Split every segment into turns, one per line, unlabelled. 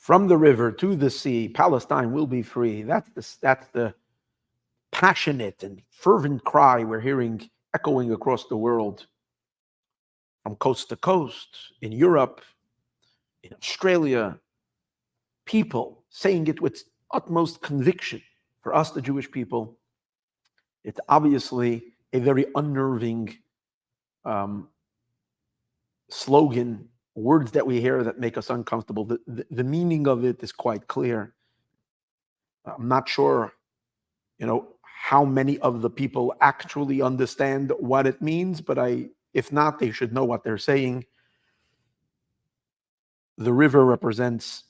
From the river to the sea, Palestine will be free. That's the passionate and fervent cry we're hearing echoing across the world, from coast to coast, in Europe, in Australia, people saying it with utmost conviction. For us, the Jewish people, it's obviously a very unnerving slogan, words that we hear that make us uncomfortable. The meaning of it is quite clear. I'm not sure, how many of the people actually understand what it means, but if not, they should know what they're saying. The river represents,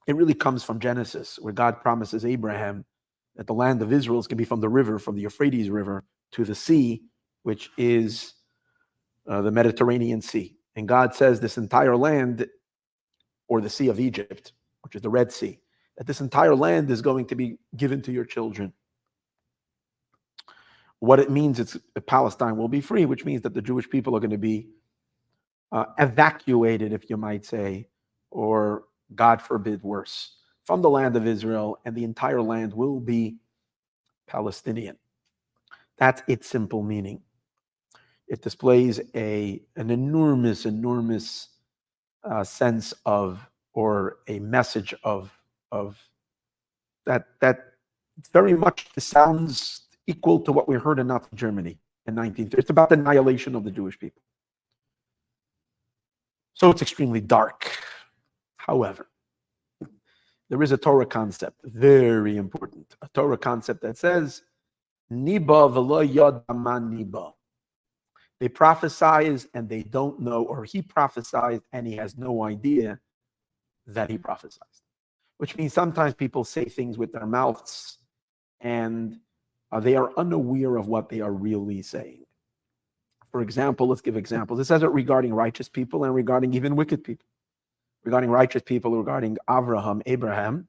it really comes from Genesis, where God promises Abraham that the land of Israel is going to be from the river, from the Euphrates River to the sea, which is the Mediterranean Sea. And God says this entire land, or the Sea of Egypt, which is the Red Sea, that this entire land is going to be given to your children. What it means is Palestine will be free, which means that the Jewish people are going to be evacuated, if you might say, or God forbid worse, from the land of Israel, and the entire land will be Palestinian. That's its simple meaning. It displays an enormous sense of, or a message of that very much sounds equal to what we heard in Nazi Germany in 1930. It's about the annihilation of the Jewish people. So it's extremely dark. However, there is a Torah concept, very important, a Torah concept that says, Niba v'lo yad man niba. They prophesize and they don't know, or he prophesied and he has no idea that he prophesied. Which means sometimes people say things with their mouths and they are unaware of what they are really saying. For example, let's give examples. It says it regarding righteous people and regarding even wicked people. Regarding righteous people, regarding Abraham,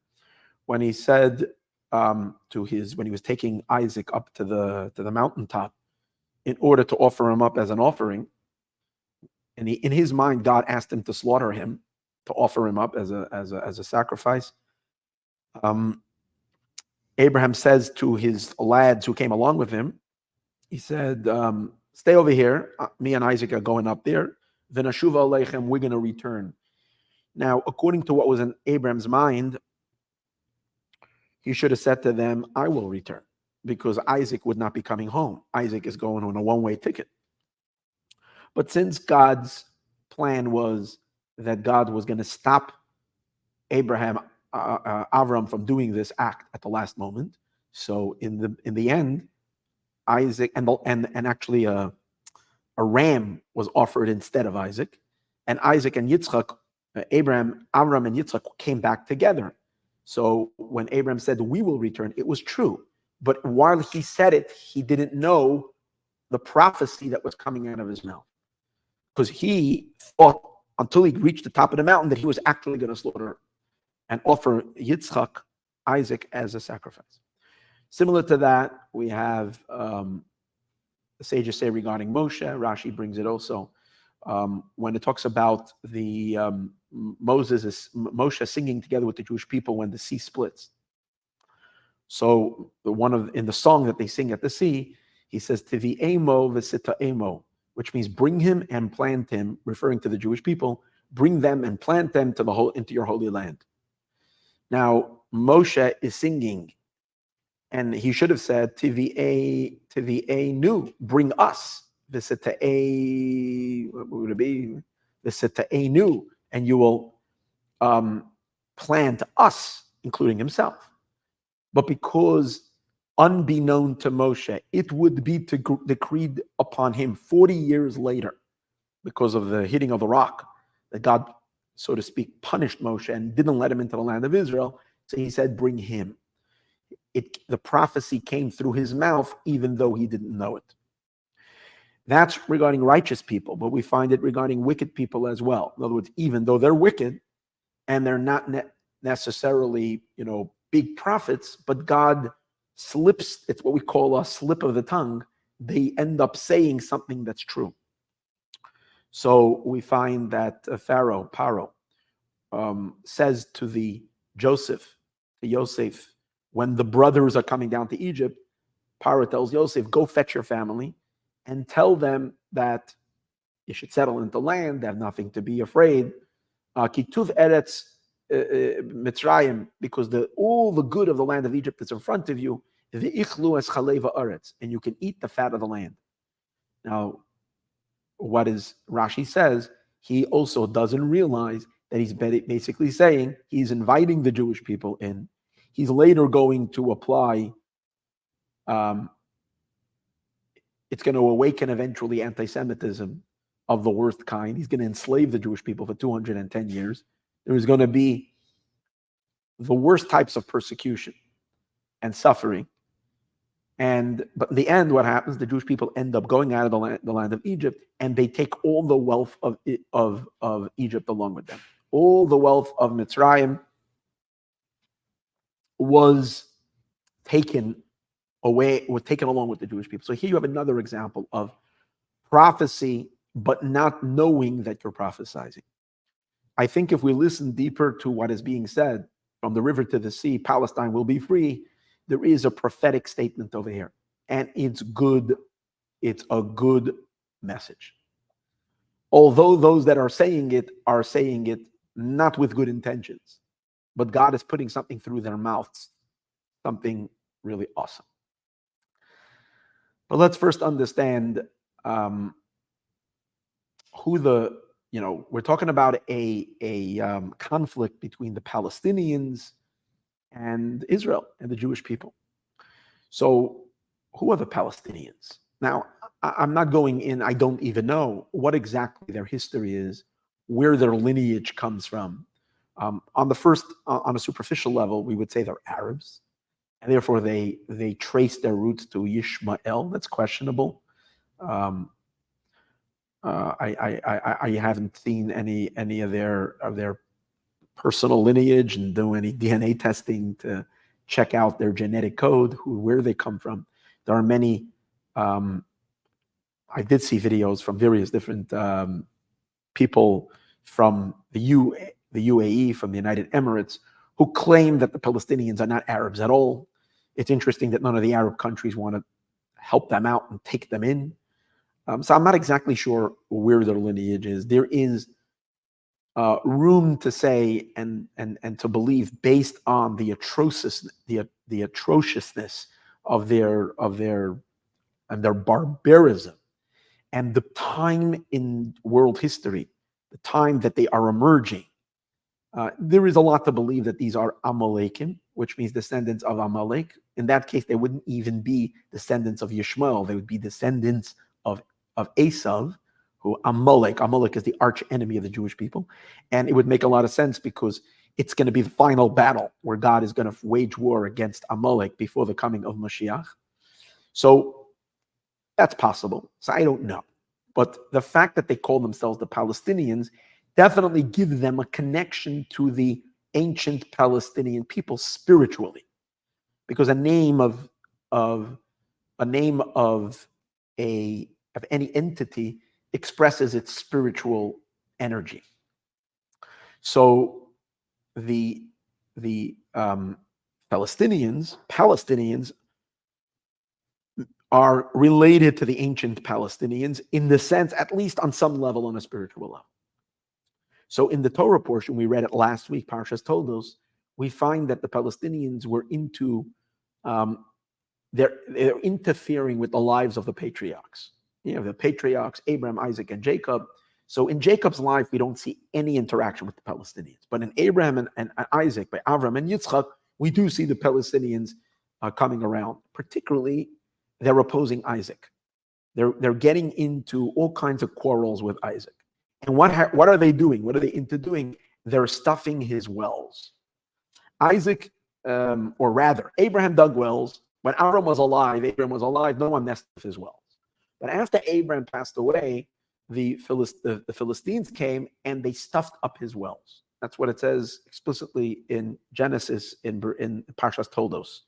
when he said when he was taking Isaac up to the mountaintop in order to offer him up as an offering, and in his mind, God asked him to slaughter him, to offer him up as a sacrifice. Abraham says to his lads who came along with him, he said, stay over here. Me and Isaac are going up there. V'nashuva aleichem, we're going to return. Now, according to what was in Abraham's mind, he should have said to them, I will return, because Isaac would not be coming home. Isaac is going on a one-way ticket. But since God's plan was that God was going to stop Avram from doing this act at the last moment, so in the end, Isaac and actually a ram was offered instead of Isaac, and Isaac and Yitzchak, Avram and Yitzchak came back together. So when Abraham said, we will return, it was true. But while he said it, he didn't know the prophecy that was coming out of his mouth. Because he thought, until he reached the top of the mountain, that he was actually going to slaughter and offer Yitzchak, Isaac, as a sacrifice. Similar to that, we have the sages say regarding Moshe, Rashi brings it also, when it talks about the Moshe singing together with the Jewish people when the sea splits. So in the song that they sing at the sea, he says, Tivi'emo v'sita'emo, which means bring him and plant him, referring to the Jewish people, bring them and plant them into your holy land. Now, Moshe is singing, and he should have said, Tivi'enu, bring us, v'sita'e, what would it be? V'sita'enu, and you will plant us, including himself. But because unbeknown to Moshe, it would be decreed upon him 40 years later, because of the hitting of the rock, that God, so to speak, punished Moshe and didn't let him into the land of Israel. So he said, bring him. The prophecy came through his mouth, even though he didn't know it. That's regarding righteous people, but we find it regarding wicked people as well. In other words, even though they're wicked and they're not necessarily, big prophets, but God slips, it's what we call a slip of the tongue. They end up saying something that's true. So we find that Paro, says to Yosef, when the brothers are coming down to Egypt, Paro tells Yosef, go fetch your family and tell them that you should settle into land, they have nothing to be afraid. Kituv Eretz Mitzrayim, because all the good of the land of Egypt is in front of you, and you can eat the fat of the land. Now, what is Rashi says, he also doesn't realize that he's basically saying he's inviting the Jewish people in. He's later going to apply, it's going to awaken eventually anti-Semitism of the worst kind. He's going to enslave the Jewish people for 210 years. There is going to be the worst types of persecution and suffering. But in the end, what happens? The Jewish people end up going out of the land of Egypt, and they take all the wealth of Egypt along with them. All the wealth of Mitzrayim was taken along with the Jewish people. So here you have another example of prophecy, but not knowing that you're prophesying. I think if we listen deeper to what is being said, from the river to the sea, Palestine will be free, there is a prophetic statement over here. And it's good. It's a good message. Although those that are saying it not with good intentions, but God is putting something through their mouths, something really awesome. But let's first understand we're talking about a conflict between the Palestinians and Israel and the Jewish people. So who are the Palestinians? Now, I'm not going in, I don't even know what exactly their history is, where their lineage comes from. On a superficial level, we would say they're Arabs, and therefore they trace their roots to Yishmael. That's questionable. I haven't seen any of their personal lineage and do any DNA testing to check out their genetic code, where they come from. There are many. I did see videos from various different people from the UAE, from the United Emirates, who claim that the Palestinians are not Arabs at all. It's interesting that none of the Arab countries want to help them out and take them in. So I'm not exactly sure where their lineage is. There is room to say and to believe, based on the atrociousness of their barbarism and the time in world history, the time that they are emerging. There is a lot to believe that these are Amalekim, which means descendants of Amalek. In that case, they wouldn't even be descendants of Yishmael. They would be descendants of Esav, who Amalek is the arch enemy of the Jewish people. And it would make a lot of sense because it's going to be the final battle where God is going to wage war against Amalek before the coming of Moshiach. So that's possible. So I don't know. But the fact that they call themselves the Palestinians definitely give them a connection to the ancient Palestinian people spiritually, because a name of any entity expresses its spiritual energy. So the Palestinians are related to the ancient Palestinians in the sense, at least on some level, on a spiritual level. So in the Torah portion, we read it last week, Parshas Toldos, we find that the Palestinians were they're interfering with the lives of the patriarchs. The patriarchs, Abraham, Isaac, and Jacob. So in Jacob's life, we don't see any interaction with the Palestinians. But in Abraham and Isaac, by Avram and Yitzchak, we do see the Palestinians coming around. Particularly, they're opposing Isaac. They're getting into all kinds of quarrels with Isaac. And what are they doing? What are they into doing? They're stuffing his wells. Isaac, or rather, Abraham dug wells. When Abraham was alive, no one messed with his wells. But after Abraham passed away, the Philistines came and they stuffed up his wells. That's what it says explicitly in Genesis in Parshas Toldos.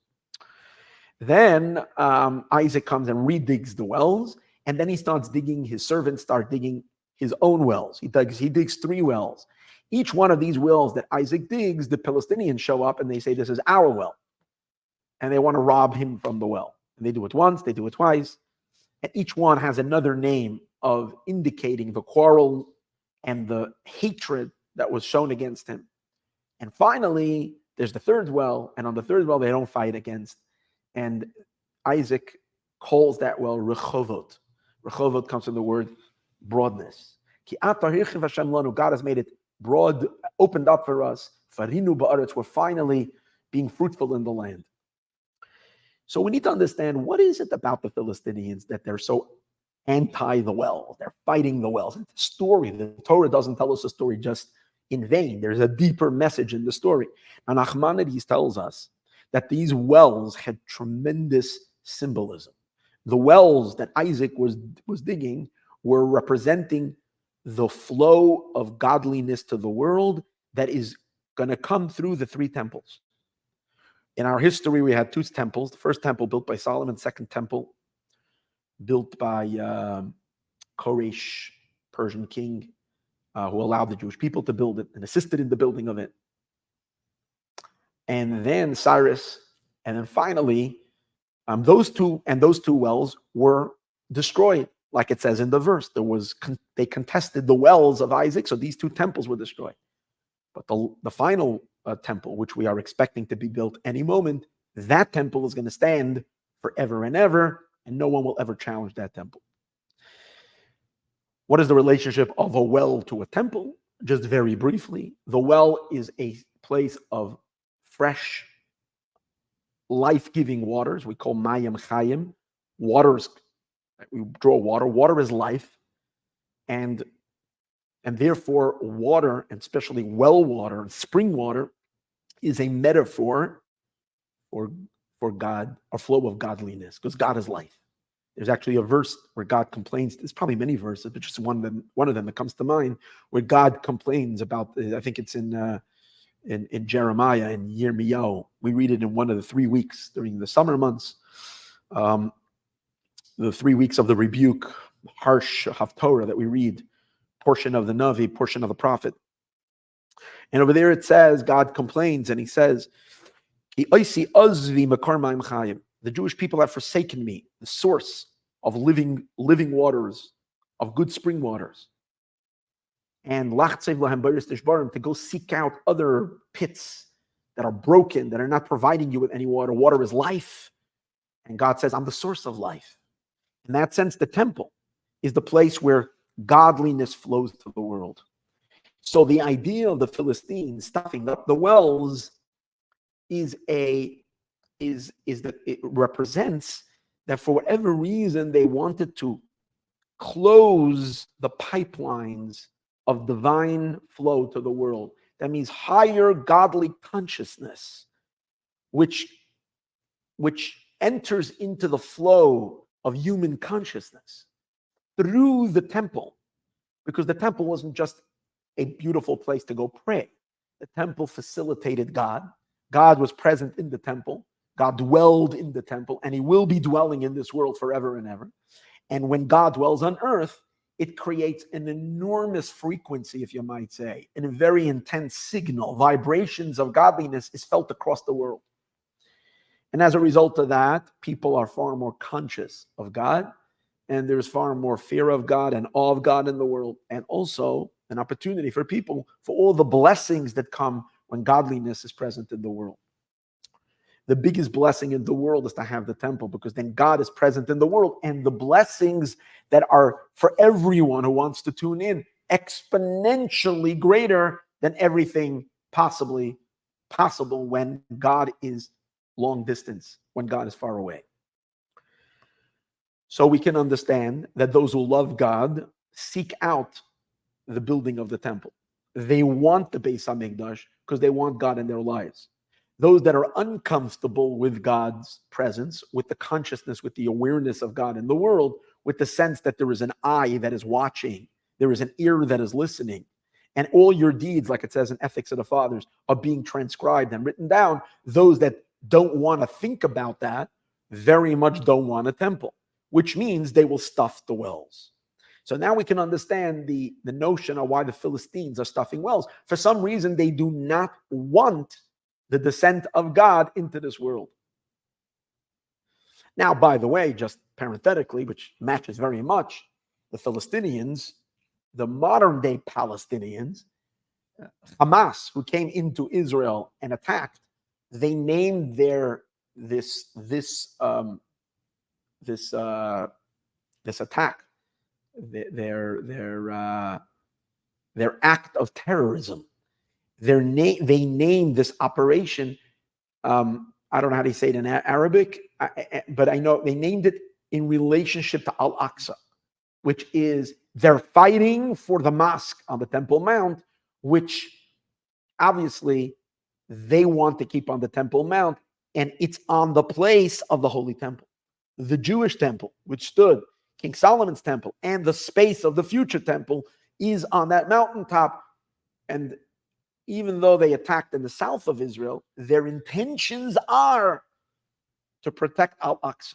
Then Isaac comes and redigs the wells, and then he starts digging. His servants start digging his own wells. He digs 3 wells, Each one of these wells that Isaac digs, the Palestinians show up and they say, this is our well. And they want to rob him from the well. And they do it once, they do it twice. And each one has another name of indicating the quarrel and the hatred that was shown against him. And finally, there's the third well. And on the third well, they don't fight against. And Isaac calls that well Rechovot. Rechovot comes from the word broadness. God has made it broad, opened up for us. Farinu ba'aretz, we're finally being fruitful in the land. So we need to understand, what is it about the Philistines that they're so anti the well? They're fighting the wells. It's a story. The Torah doesn't tell us a story just in vain. There's a deeper message in the story. And Nachmanides tells us that these wells had tremendous symbolism. The wells that Isaac was digging were representing the flow of godliness to the world that is going to come through the three temples. In our history, we had two temples. The first temple built by Solomon, second temple built by Koresh, Persian king, who allowed the Jewish people to build it and assisted in the building of it. And then Cyrus, and then finally, those two wells were destroyed, like it says in the verse. They contested the wells of Isaac, so these two temples were destroyed. But the final temple, which we are expecting to be built any moment, that temple is going to stand forever and ever, and no one will ever challenge that temple. What is the relationship of a well to a temple? Just very briefly, the well is a place of fresh, life-giving waters. We call Maayon Chayim. Waters, we draw water. Water is life. And therefore, water, and especially well water and spring water, is a metaphor for God, a flow of godliness, because God is life. There's actually a verse where God complains. There's probably many verses, but just one of them that comes to mind, where God complains about. I think it's in Jeremiah and Yirmiyahu. We read it in one of the 3 weeks during the summer months, the 3 weeks of the rebuke, harsh Haftorah that we read, portion of the Navi, portion of the prophet. And over there it says, God complains, and he says, the Jewish people have forsaken me, the source of living waters, of good spring waters. And to go seek out other pits that are broken, that are not providing you with any water. Water is life. And God says, I'm the source of life. In that sense, the temple is the place where godliness flows to the world. So the idea of the Philistines stuffing up the wells it represents that for whatever reason they wanted to close the pipelines of divine flow to the world. That means higher godly consciousness, which enters into the flow of human consciousness through the temple, because the temple wasn't just a beautiful place to go pray. The temple facilitated God. God was present in the temple. God dwelled in the temple, and he will be dwelling in this world forever and ever. And when God dwells on earth, it creates an enormous frequency, if you might say, and a very intense signal. Vibrations of godliness is felt across the world. And as a result of that, people are far more conscious of God, and there's far more fear of God and awe of God in the world, and also an opportunity for people for all the blessings that come when godliness is present in the world. The biggest blessing in the world is to have the temple, because then God is present in the world, and the blessings that are for everyone who wants to tune in exponentially greater than everything possible when God is long distance, when God is far away. So we can understand that those who love God seek out the building of the temple. They want the Beis HaMikdash because they want God in their lives. Those that are uncomfortable with God's presence, with the consciousness, with the awareness of God in the world, with the sense that there is an eye that is watching, there is an ear that is listening, and all your deeds, like it says in Ethics of the Fathers, are being transcribed and written down. Those that don't want to think about that very much don't want a temple, which means they will stuff the wells. So now we can understand the notion of why the Philistines are stuffing wells. For some reason, they do not want the descent of God into this world. Now, by the way, just parenthetically, which matches very much, the Philistinians, the modern day Palestinians, Hamas, who came into Israel and attacked, they named this attack their act of terrorism. They named this operation. I don't know how to say it in Arabic, but I know they named it in relationship to Al-Aqsa, which is they're fighting for the mosque on the Temple Mount, which obviously they want to keep on the Temple Mount, and it's on the place of the Holy Temple. The Jewish temple, which stood, King Solomon's temple, and the space of the future temple is on that mountaintop. And even though they attacked in the south of Israel, their intentions are to protect Al-Aqsa.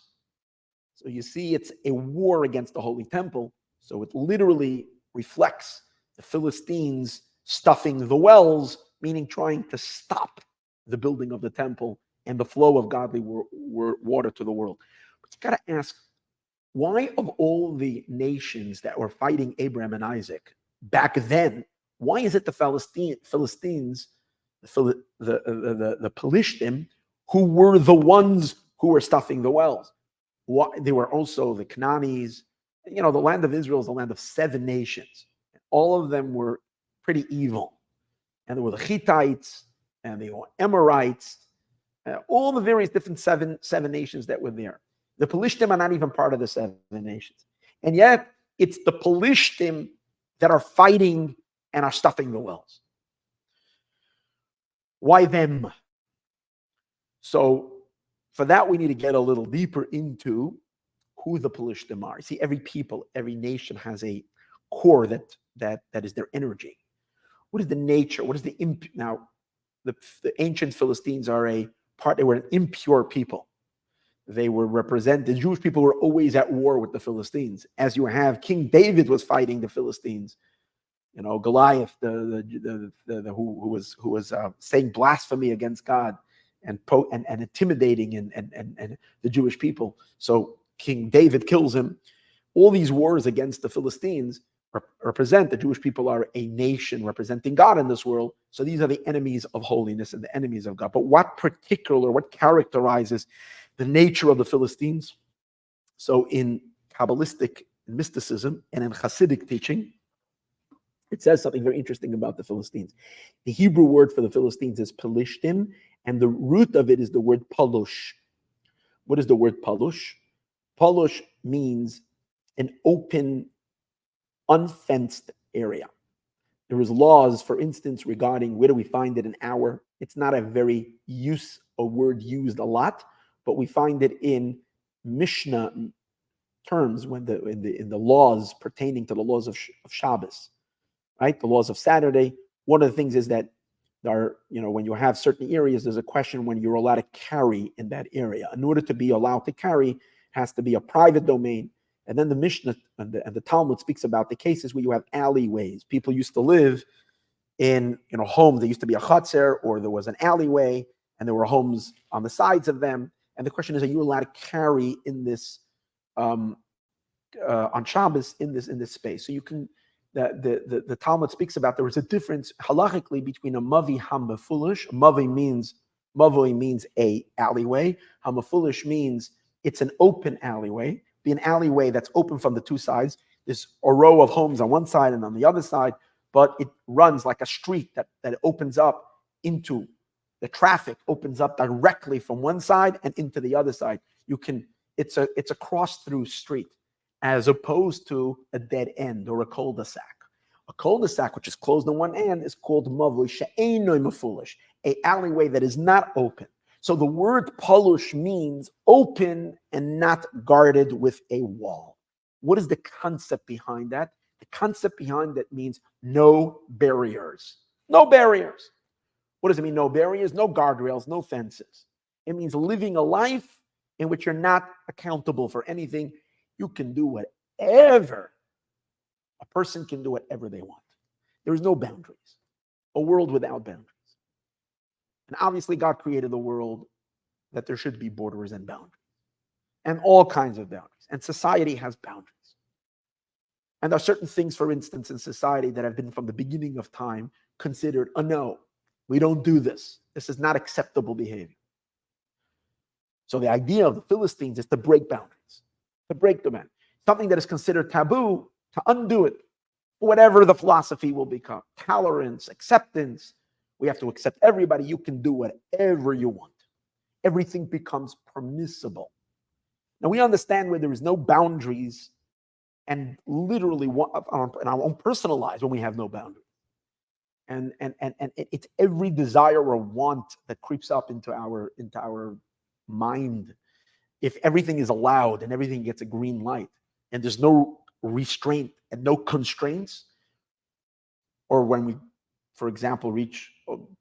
So you see, it's a war against the Holy Temple. So it literally reflects the Philistines stuffing the wells, meaning trying to stop the building of the temple and the flow of godly water to the world. But you got to ask, why of all the nations that were fighting Abraham and Isaac back then, why is it the Philistines, the Pelishtim, who were the ones who were stuffing the wells? They were also the Canaanites. You know, the land of Israel is the land of 7 nations. All of them were pretty evil. And there were the Hittites, and the Amorites, all the various different seven nations that were there. The Pelishtim are not even part of the 7 nations. And yet, it's the Pelishtim that are fighting and are stuffing the wells. Why them? So, for that, we need to get a little deeper into who the Pelishtim are. See, every people, every nation has a core that is their energy. What is the nature? What is the now? The ancient Philistines are they were an impure people. They were represented. The Jewish people were always at war with the Philistines. As you have King David was fighting the Philistines. You know, Goliath, who was saying blasphemy against God and intimidating and the Jewish people. So King David kills him. All these wars against the Philistines represent the Jewish people are a nation representing God in this world. So these are the enemies of holiness and the enemies of God. But what characterizes the nature of the Philistines? So in Kabbalistic mysticism and in Hasidic teaching, it says something very interesting about the Philistines. The Hebrew word for the Philistines is Pelishtim, and the root of it is the word palush. What is the word palush? Palush means an open, unfenced area. There is laws, for instance, regarding where do we find it in our. It's not a word used a lot, but we find it in Mishnah terms when in the laws pertaining to the laws of Shabbos, right? The laws of Saturday. One of the things is that when you have certain areas, there's a question when you're allowed to carry in that area. In order to be allowed to carry, it has to be a private domain. And then the Mishnah and the Talmud speaks about the cases where you have alleyways. People used to live in homes. There used to be a chutzner, or there was an alleyway, and there were homes on the sides of them. And the question is, are you allowed to carry in this on Shabbos in this space? So you can. The Talmud speaks about there was a difference halachically between a mavi hamafulish. Mavi means a alleyway. Hamafulish means it's an open alleyway. Be an alleyway that's open from the 2 sides. There's a row of homes on one side and on the other side, but it runs like a street that opens up into the traffic, opens up directly from one side and into the other side. It's a cross-through street, as opposed to a dead end or a cul-de-sac. A cul-de-sac, which is closed on one end, is called mavui she'eino mafulish, a alleyway that is not open. So the word palush means open and not guarded with a wall. What is the concept behind that? The concept behind that means no barriers. No barriers. What does it mean, no barriers? No guardrails, no fences. It means living a life in which you're not accountable for anything. You can do whatever A person can do whatever they want. There is no boundaries. A world without boundaries. And obviously God created the world that there should be borders and boundaries. And all kinds of boundaries. And society has boundaries. And there are certain things, for instance, in society that have been from the beginning of time considered a no. We don't do this. This is not acceptable behavior. So the idea of the Philistines is to break boundaries, to break the man. Something that is considered taboo, to undo it, whatever the philosophy will become. Tolerance, acceptance. We have to accept everybody. You can do whatever you want. Everything becomes permissible. Now we understand where there is no boundaries, and literally in our own personal lives when we have no boundaries. And it's every desire or want that creeps up into our mind. If everything is allowed and everything gets a green light and there's no restraint and no constraints, or when we, for example, reach,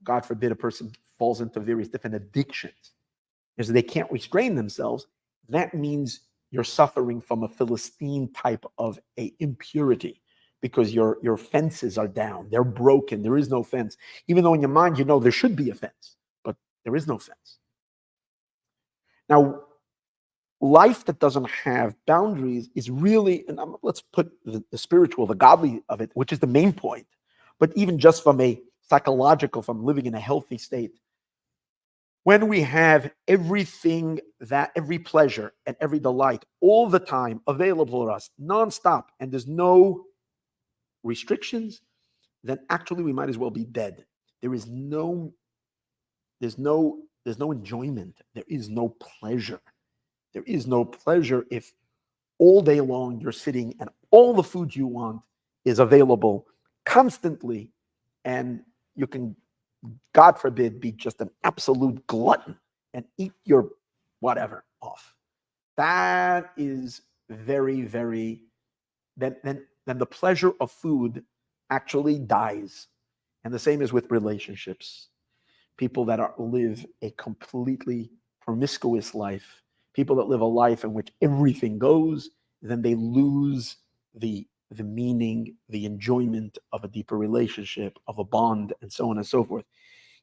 God forbid, a person falls into various different addictions, and so they can't restrain themselves, that means you're suffering from a Philistine type of a impurity, because your fences are down, they're broken, there is no fence. Even though in your mind you know there should be a fence, but there is no fence. Now, life that doesn't have boundaries is really, and let's put the spiritual, the godly of it, which is the main point, but even just from a psychological, from living in a healthy state, when we have everything, that every pleasure and every delight all the time available to us nonstop, and there's no restrictions, then actually we might as well be dead. There's no enjoyment. There is no pleasure. There is no pleasure if all day long you're sitting and all the food you want is available constantly, and you can, God forbid, be just an absolute glutton and eat your whatever off. That is very, very, then the pleasure of food actually dies. And the same is with relationships. People that live a completely promiscuous life, people that live a life in which everything goes, then they lose the meaning, the enjoyment of a deeper relationship, of a bond, and so on and so forth.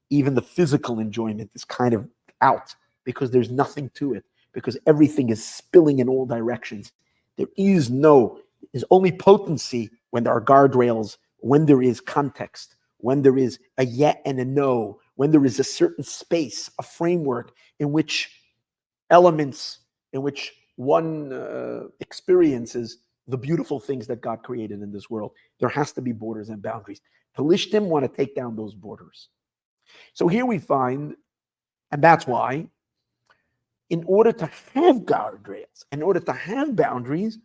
Even the physical enjoyment is kind of out because there's nothing to it, because everything is spilling in all directions. There's only potency when there are guardrails, when there is context, when there is a yet and a no, when there is a certain space, a framework in which elements, in which one experiences the beautiful things that God created in this world. There has to be borders and boundaries. Pelishtim want to take down those borders. So here we find, and that's why, in order to have guardrails, in order to have boundaries,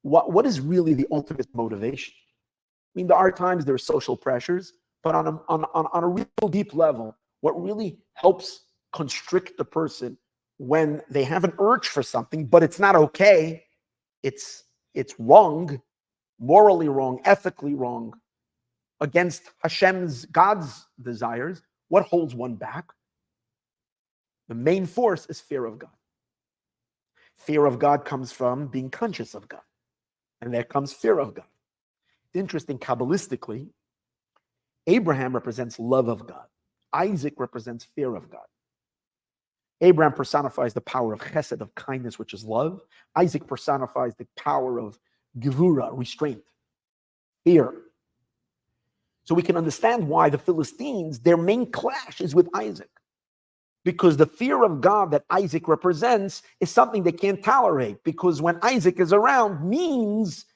what is really the ultimate motivation? I mean, there are times there are social pressures, but on a real deep level, what really helps constrict the person when they have an urge for something, but it's not okay, it's wrong, morally wrong, ethically wrong, against God's desires, what holds one back? The main force is fear of God. Fear of God comes from being conscious of God. And there comes fear of God. It's interesting, Kabbalistically, Abraham represents love of God. Isaac represents fear of God. Abraham personifies the power of chesed, of kindness, which is love. Isaac personifies the power of gevura, restraint, fear. So we can understand why the Philistines, their main clash is with Isaac. Because the fear of God that Isaac represents is something they can't tolerate. Because when Isaac is around means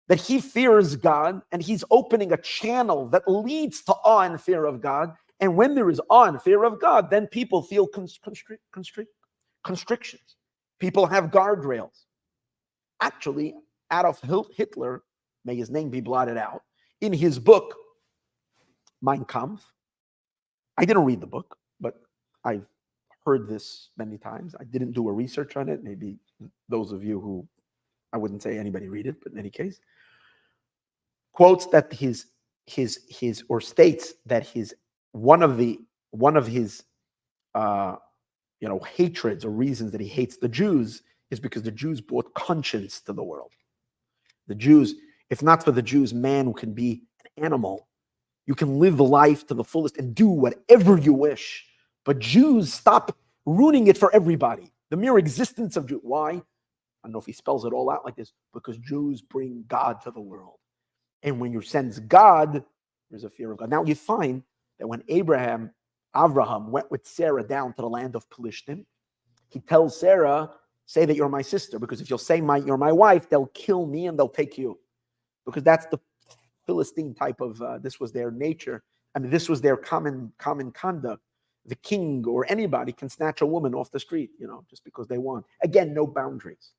that he fears God, and he's opening a channel that leads to awe and fear of God. And when there is awe and fear of God, then people feel constrictions. People have guardrails. Actually, Adolf Hitler, may his name be blotted out, in his book, Mein Kampf, I didn't read the book, but I've heard this many times. I didn't do a research on it. Maybe those of you who, I wouldn't say anybody read it, but in any case, quotes that his or states that one of his hatreds or reasons that he hates the Jews is because the Jews brought conscience to the world. The Jews, If not for the Jews, man can be an animal. You can live life to the fullest and do whatever you wish. But Jews, stop ruining it for everybody. The mere existence of Jews. Why? I don't know if he spells it all out like this. Because Jews bring God to the world. And when you sense God, there's a fear of God. Now you find that when Avraham went with Sarah down to the land of Pelishtim, he tells Sarah, say that you're my sister, because if you'll say you're my wife, they'll kill me and they'll take you. Because that's the Philistine type of, this was their nature. I mean, this was their common conduct. The king or anybody can snatch a woman off the street, just because they want. Again, no boundaries.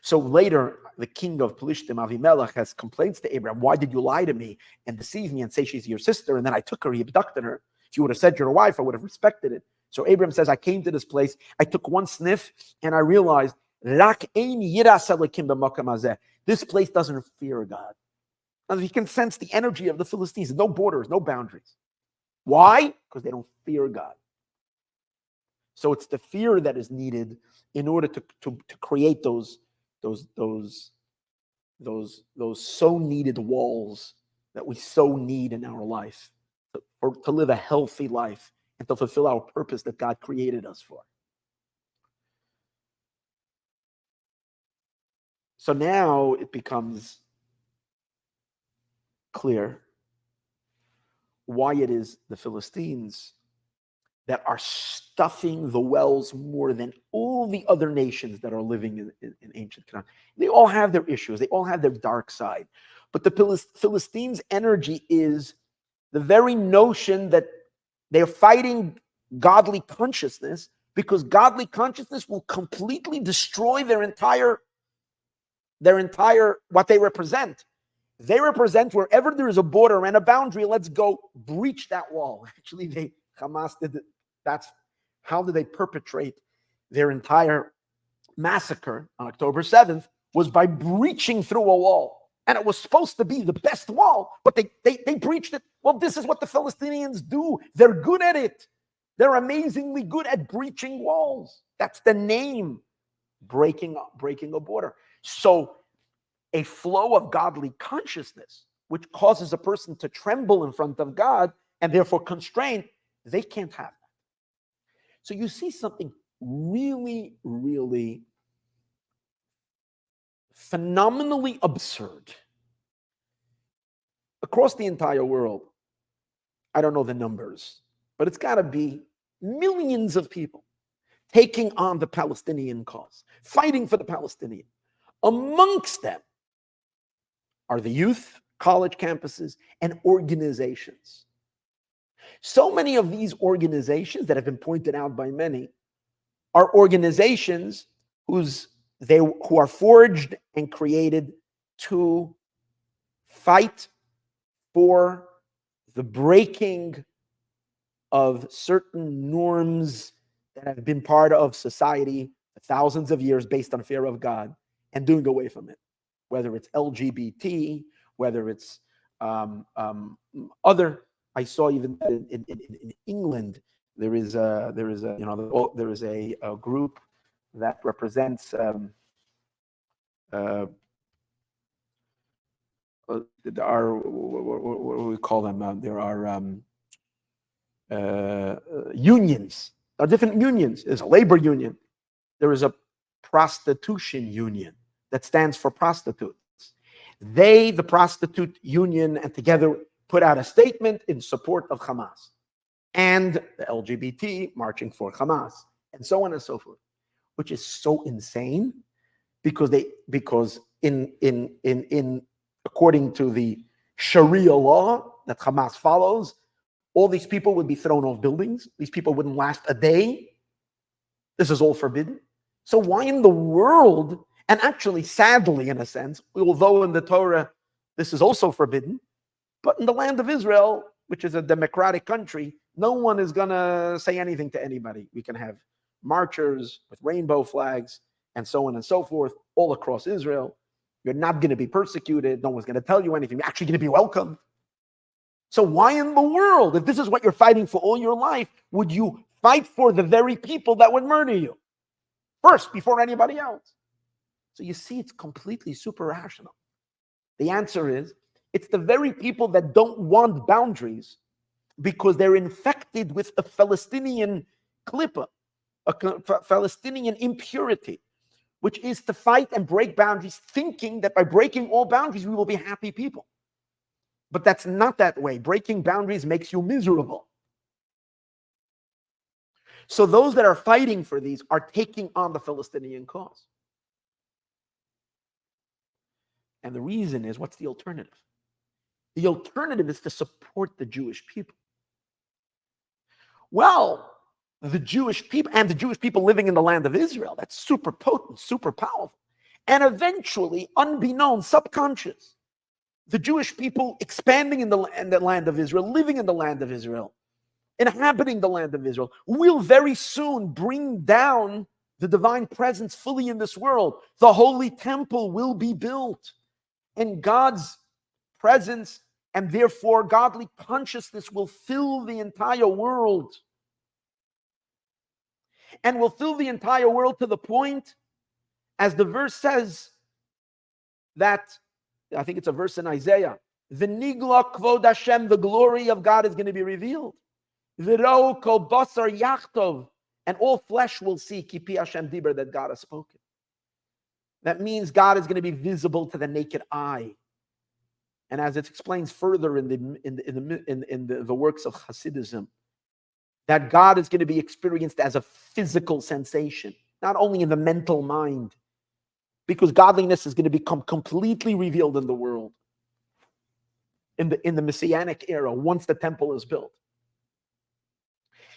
So later, the king of Pelishtim, Avimelech, has complaints to Abraham, why did you lie to me and deceive me and say she's your sister? And then I took her, he abducted her. If you would have said you're a wife, I would have respected it. So Abraham says, I came to this place, I took one sniff, and I realized, this place doesn't fear God. Now, he can sense the energy of the Philistines, no borders, no boundaries. Why? Because they don't fear God. So it's the fear that is needed in order to create those so needed walls that we so need in our life to live a healthy life and to fulfill our purpose that God created us for. So now it becomes clear why it is the Philistines that are stuffing the wells more than all the other nations that are living in ancient Canaan. They all have their issues. They all have their dark side. But the Philistines' energy is the very notion that they're fighting godly consciousness, because godly consciousness will completely destroy their entire what they represent. They represent wherever there is a border and a boundary, let's go breach that wall. Actually, Hamas did it. That's how did they perpetrate their entire massacre on October 7th, was by breaching through a wall. And it was supposed to be the best wall, but they breached it. Well, this is what the Palestinians do. They're good at it. They're amazingly good at breaching walls. That's the name, breaking a border. So a flow of godly consciousness, which causes a person to tremble in front of God and therefore constrained, they can't have that. So you see something really, really phenomenally absurd. Across the entire world, I don't know the numbers, but it's got to be millions of people taking on the Palestinian cause, fighting for the Palestinian. Amongst them are the youth, college campuses, and organizations. So many of these organizations that have been pointed out by many are organizations who are forged and created to fight for the breaking of certain norms that have been part of society for thousands of years based on fear of God, and doing away from it. Whether it's LGBT, whether it's other. I saw even in England there is a group that represents what do we call them? There are unions. There are different unions. There's a labor union. There is a prostitution union that stands for prostitutes. They, the prostitute union, and together put out a statement in support of Hamas, and the LGBT marching for Hamas, and so on and so forth, which is so insane, because in according to the Sharia law that Hamas follows, all these people would be thrown off buildings. These people wouldn't last a day. This is all forbidden. So why in the world, and actually sadly in a sense, although in the Torah this is also forbidden, but in the land of Israel, which is a democratic country, no one is going to say anything to anybody. We can have marchers with rainbow flags and so on and so forth all across Israel. You're not going to be persecuted. No one's going to tell you anything. You're actually going to be welcomed. So why in the world, if this is what you're fighting for all your life, would you fight for the very people that would murder you first before anybody else? So you see, it's completely super rational. The answer is, it's the very people that don't want boundaries because they're infected with a Palestinian klippa, a Palestinian impurity, which is to fight and break boundaries, thinking that by breaking all boundaries, we will be happy people. But that's not that way. Breaking boundaries makes you miserable. So those that are fighting for these are taking on the Palestinian cause. And the reason is, what's the alternative? The alternative is to support the Jewish people. Well, the Jewish people and the Jewish people living in the land of Israel, that's super potent, super powerful. And eventually, unbeknown, subconscious, the Jewish people expanding in the land of Israel, living in the land of Israel, inhabiting the land of Israel, will very soon bring down the divine presence fully in this world. The holy temple will be built, and God's presence and therefore godly consciousness will fill the entire world. And will fill the entire world to the point, as the verse says, that, I think it's a verse in Isaiah, V'nigla kvod Hashem, the glory of God is going to be revealed. V'ro kol basar yachtov, and all flesh will see kipi Hashem diber, that God has spoken. That means God is going to be visible to the naked eye. And as it explains further in the works of Chassidism, that God is going to be experienced as a physical sensation, not only in the mental mind, because godliness is going to become completely revealed in the world in the Messianic era, once the temple is built.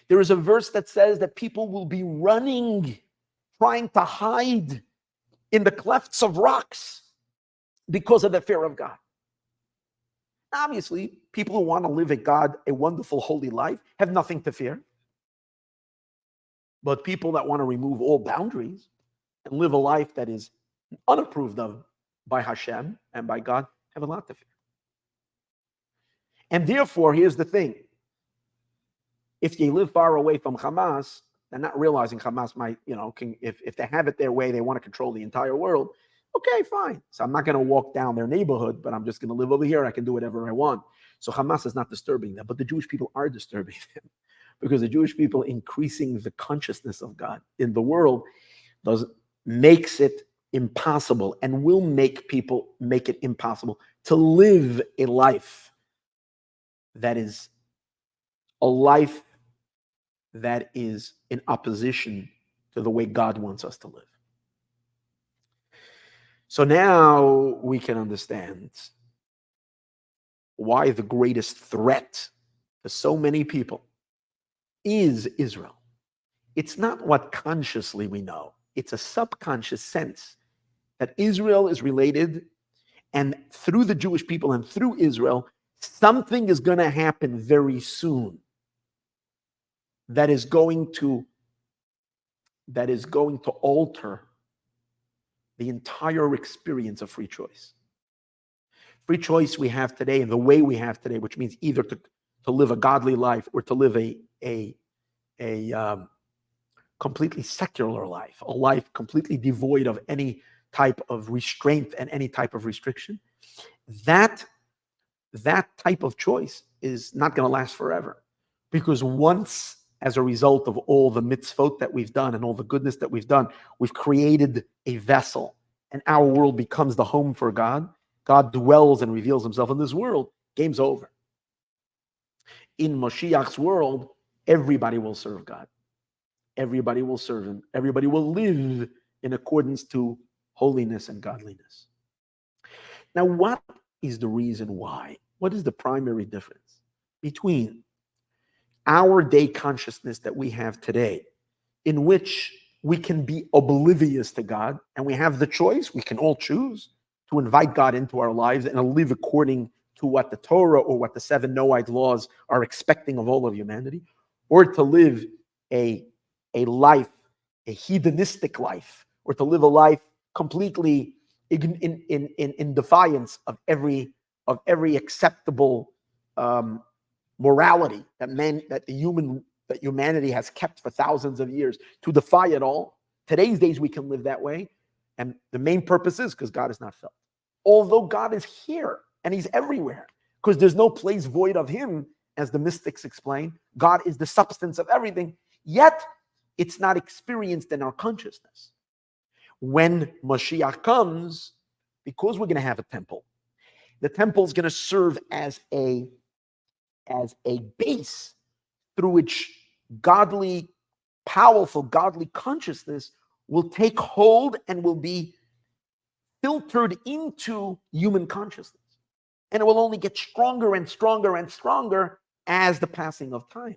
There is a verse that says that people will be running, trying to hide in the clefts of rocks because of the fear of God. Obviously, people who want to live a wonderful, holy life have nothing to fear. But people that want to remove all boundaries and live a life that is unapproved of by Hashem and by God have a lot to fear. And therefore, here's the thing. If you live far away from Hamas, and not realizing Hamas might, if they have it their way, they want to control the entire world, okay, fine. So I'm not going to walk down their neighborhood, but I'm just going to live over here. I can do whatever I want. So Hamas is not disturbing them, but the Jewish people are disturbing them, because the Jewish people increasing the consciousness of God in the world makes it impossible, and will make it impossible to live a life that is in opposition to the way God wants us to live. So now we can understand why the greatest threat to so many people is Israel. It's not what consciously we know. It's a subconscious sense that Israel is related, and through the Jewish people and through Israel, something is going to happen very soon that is going to alter the entire experience of free choice. Free choice we have today, and the way we have today, which means either to live a godly life or to live a completely secular life, a life completely devoid of any type of restraint and any type of restriction. That type of choice is not going to last forever, because once, as a result of all the mitzvot that we've done and all the goodness that we've done, we've created a vessel, and our world becomes the home for God. God dwells and reveals himself in this world. Game's over. In Moshiach's world, everybody will serve God. Everybody will serve him. Everybody will live in accordance to holiness and godliness. Now, what is the reason why? What is the primary difference between our day consciousness that we have today, in which we can be oblivious to God, and we have the choice, we can all choose to invite God into our lives and live according to what the Torah or what the 7 Noahide laws are expecting of all of humanity, or to live a life, a hedonistic life, or to live a life completely in defiance of every acceptable morality that humanity has kept for thousands of years, to defy it all. Today's days we can live that way, and the main purpose is because God is not felt. although God is here and he's everywhere, because there's no place void of him, as the mystics explain. God is the substance of everything, yet it's not experienced in our consciousness. When Moshiach comes, because we're going to have a temple, the temple is going to serve as a base through which powerful godly consciousness will take hold and will be filtered into human consciousness. And it will only get stronger and stronger and stronger as the passing of time.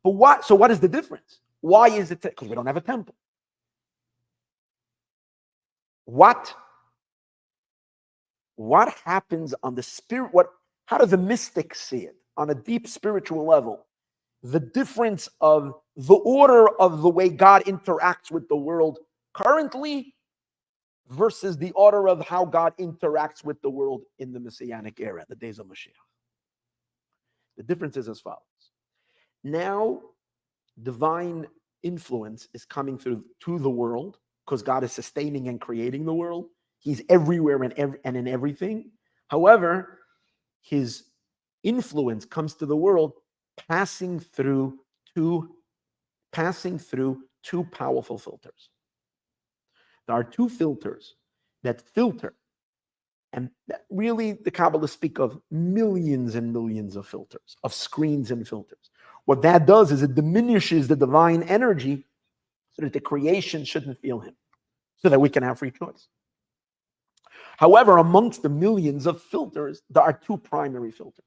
But what is the difference? Why is it? Because we don't have a temple. What happens on the spirit? How do the mystics see it on a deep spiritual level? The difference of the order of the way God interacts with the world currently versus the order of how God interacts with the world in the Messianic era, the days of Mashiach. The difference is as follows. Now, divine influence is coming through to the world because God is sustaining and creating the world. He's everywhere and in everything. However, his influence comes to the world passing through two powerful filters. There are two filters that filter, and that really the Kabbalists speak of millions and millions of filters, of screens and filters. What that does is it diminishes the divine energy so that the creation shouldn't feel him, so that we can have free choice. However, amongst the millions of filters, there are two primary filters.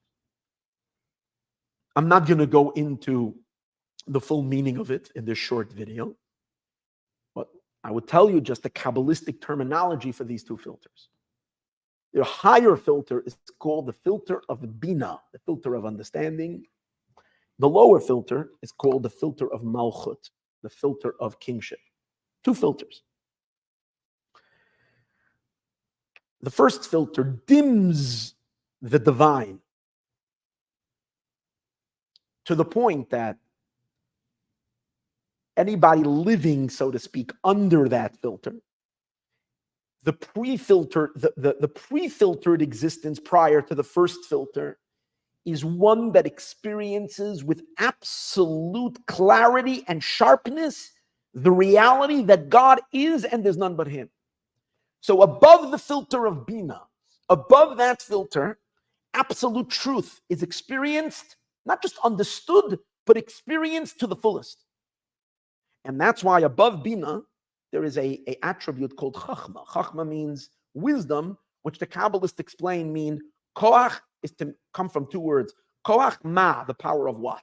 I'm not going to go into the full meaning of it in this short video, but I would tell you just the Kabbalistic terminology for these two filters. The higher filter is called the filter of Bina, the filter of understanding. The lower filter is called the filter of Malchut, the filter of kingship. Two filters. The first filter dims the divine to the point that anybody living, so to speak, under that filter, the pre-filtered existence prior to the first filter is one that experiences with absolute clarity and sharpness the reality that God is and there's none but him. So above the filter of Bina, above that filter, absolute truth is experienced, not just understood, but experienced to the fullest. And that's why above Bina, there is a attribute called Chachma. Chachma means wisdom, which the Kabbalists explain mean koach is to come from two words. Koach ma, the power of what?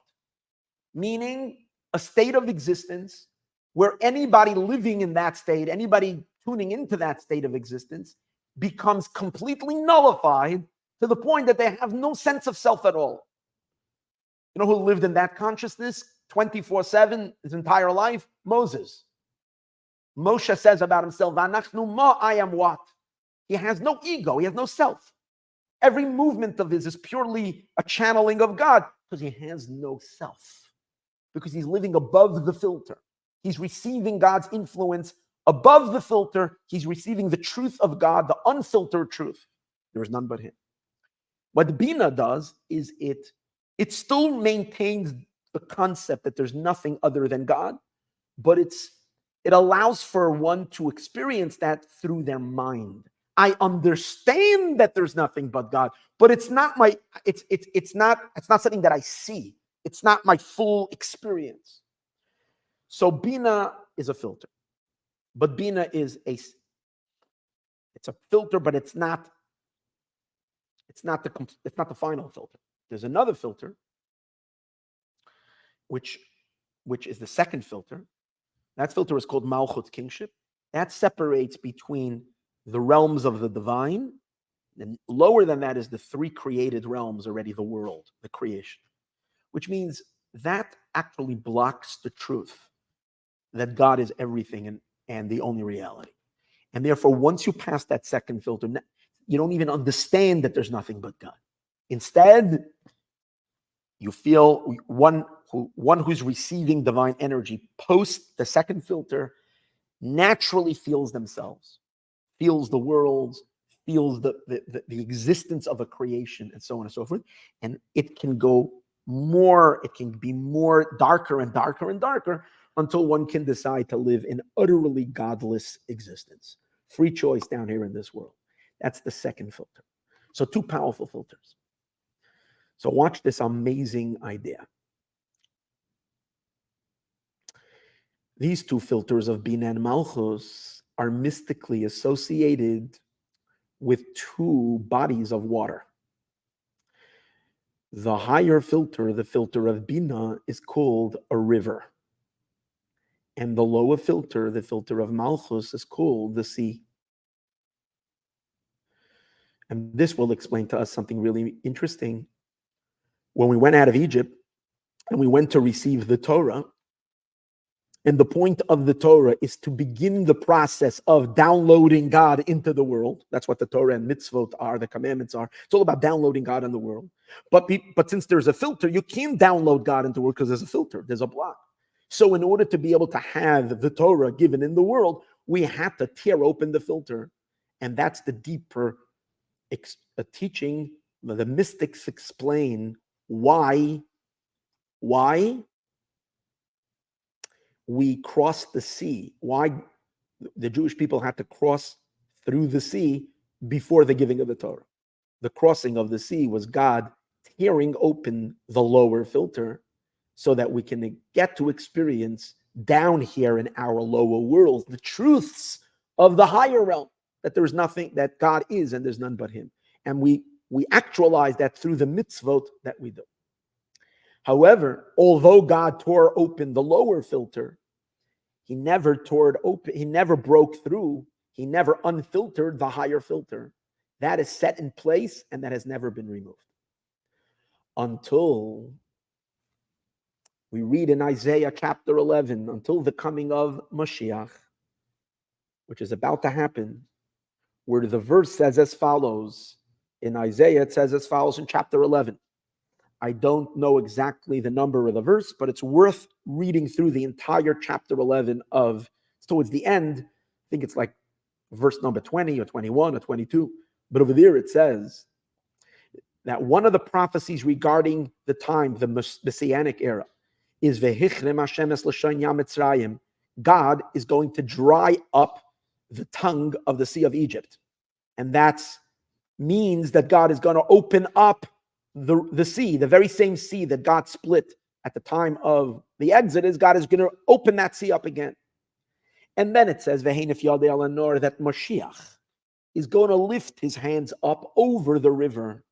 Meaning a state of existence where anybody living in that state, anybody tuning into that state of existence, becomes completely nullified to the point that they have no sense of self at all. You know who lived in that consciousness 24/7 his entire life? Moses. Moshe says about himself, "V'anachnu ma, I am what?" He has no ego. He has no self. Every movement of his is purely a channeling of God because he has no self. Because he's living above the filter. He's receiving God's influence above the filter. He's receiving the truth of God, the unfiltered truth. There is none but him. What Bina does is it still maintains the concept that there's nothing other than God, but it allows for one to experience that through their mind. I understand that there's nothing but God, but it's not something that I see. It's not my full experience. So Bina is a filter, but Bina is it's a filter, but it's not the final filter. There's another filter, which is the second filter. That filter is called Malchut, kingship. That separates between the realms of the divine, and lower than that is the three created realms already, the world, the creation, which means that actually blocks the truth that God is everything and the only reality. And therefore, once you pass that second filter, you don't even understand that there's nothing but God. Instead, you feel one who's receiving divine energy post the second filter naturally feels themselves feels the world, feels the existence of a creation, and so on and so forth. And it can go more, it can be more darker and darker and darker until one can decide to live an utterly godless existence. Free choice down here in this world. That's the second filter. So two powerful filters. So watch this amazing idea. These two filters of Bina and Malchus are mystically associated with two bodies of water. The higher filter, the filter of Bina, is called a river. And the lower filter, the filter of Malchus, is called the sea. And this will explain to us something really interesting. When we went out of Egypt and we went to receive the Torah, and the point of the Torah is to begin the process of downloading God into the world. That's what the Torah and mitzvot are, the commandments are. It's all about downloading God in the world. But since there's a filter, you can't download God into the world because there's a filter, there's a block. So in order to be able to have the Torah given in the world, we have to tear open the filter. And that's the deeper teaching. The mystics explain why we crossed the sea, why the Jewish people had to cross through the sea before the giving of the Torah. The crossing of the sea was God tearing open the lower filter so that we can get to experience down here in our lower world the truths of the higher realm, that there's nothing, that God is and there's none but him. And we actualize that through the mitzvot that we do. However, although God tore open the lower filter, he never broke through, he never unfiltered the higher filter. That is set in place and that has never been removed. Until we read in Isaiah chapter 11, until the coming of Moshiach, which is about to happen, where the verse says as follows. In Isaiah, it says as follows in chapter 11. I don't know exactly the number of the verse, but it's worth reading through the entire chapter 11 towards the end. I think it's like verse number 20 or 21 or 22. But over there it says that one of the prophecies regarding the time, the Messianic era, is Vehichrem Hashem es l'shon yam Mitzrayim. God is going to dry up the tongue of the Sea of Egypt. And that means that God is going to open up the sea, the very same sea that God split at the time of the Exodus. God is going to open that sea up again. And then it says, that Moshiach is going to lift his hands up over the river.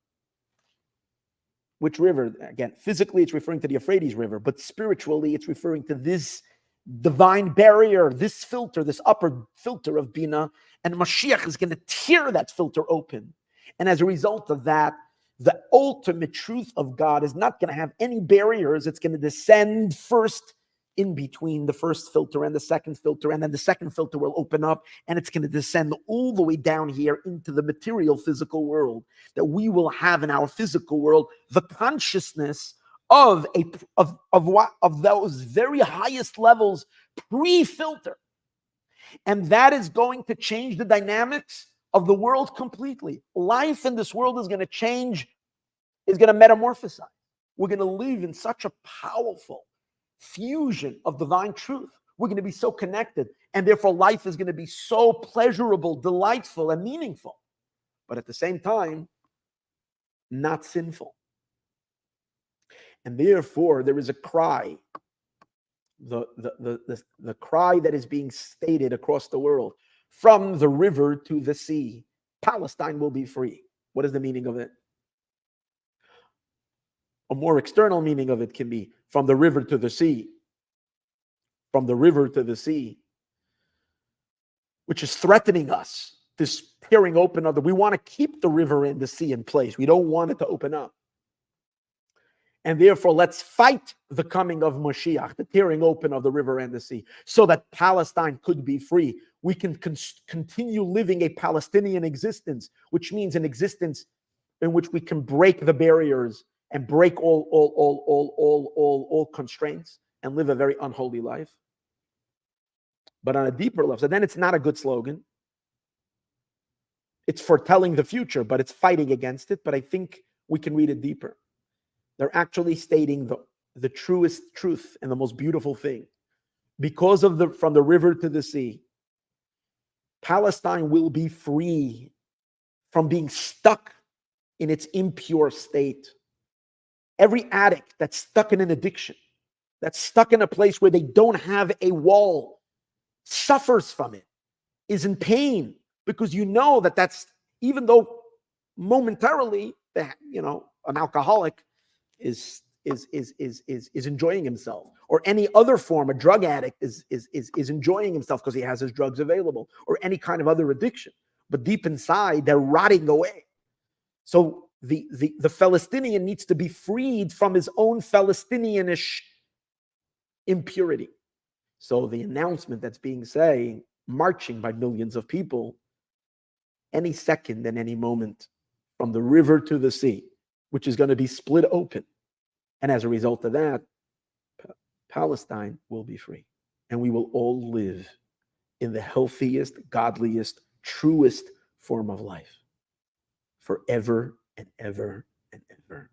Which river? Again, physically it's referring to the Euphrates River, but spiritually it's referring to this divine barrier, this filter, this upper filter of Bina, and Mashiach is going to tear that filter open. And as a result of that, the ultimate truth of God is not going to have any barriers. It's going to descend first in between the first filter and the second filter, and then the second filter will open up, and it's going to descend all the way down here into the material physical world, that we will have in our physical world the consciousness of those very highest levels pre-filter. And that is going to change the dynamics of the world completely. Life in this world is going to change, is going to metamorphosize. We're going to live in such a powerful fusion of divine truth. We're going to be so connected, and therefore life is going to be so pleasurable, delightful, and meaningful. But at the same time, not sinful. And therefore, there is a cry, the cry that is being stated across the world. From the river to the sea, Palestine will be free. What is the meaning of it? A more external meaning of it can be from the river to the sea. From the river to the sea, which is threatening us. This tearing open of we want to keep the river and the sea in place. We don't want it to open up. And therefore, let's fight the coming of Moshiach, the tearing open of the river and the sea, so that Palestine could be free. We can continue living a Palestinian existence, which means an existence in which we can break the barriers and break all constraints and live a very unholy life. But on a deeper level, so then it's not a good slogan. it's foretelling the future, but it's fighting against it. But I think we can read it deeper. They're actually stating the truest truth and the most beautiful thing. Because of from the river to the sea, Palestine will be free from being stuck in its impure state. Every addict that's stuck in an addiction, that's stuck in a place where they don't have a wall, suffers from it, is in pain, because you know that's, even though momentarily, an alcoholic is enjoying himself, or any other form, a drug addict is enjoying himself because he has his drugs available, or any kind of other addiction. But deep inside, they're rotting away. So the Palestinian needs to be freed from his own Palestinianish impurity. So the announcement that's being said, marching by millions of people, any second and any moment, from the river to the sea, which is going to be split open. And as a result of that, Palestine will be free. And we will all live in the healthiest, godliest, truest form of life forever and ever and ever.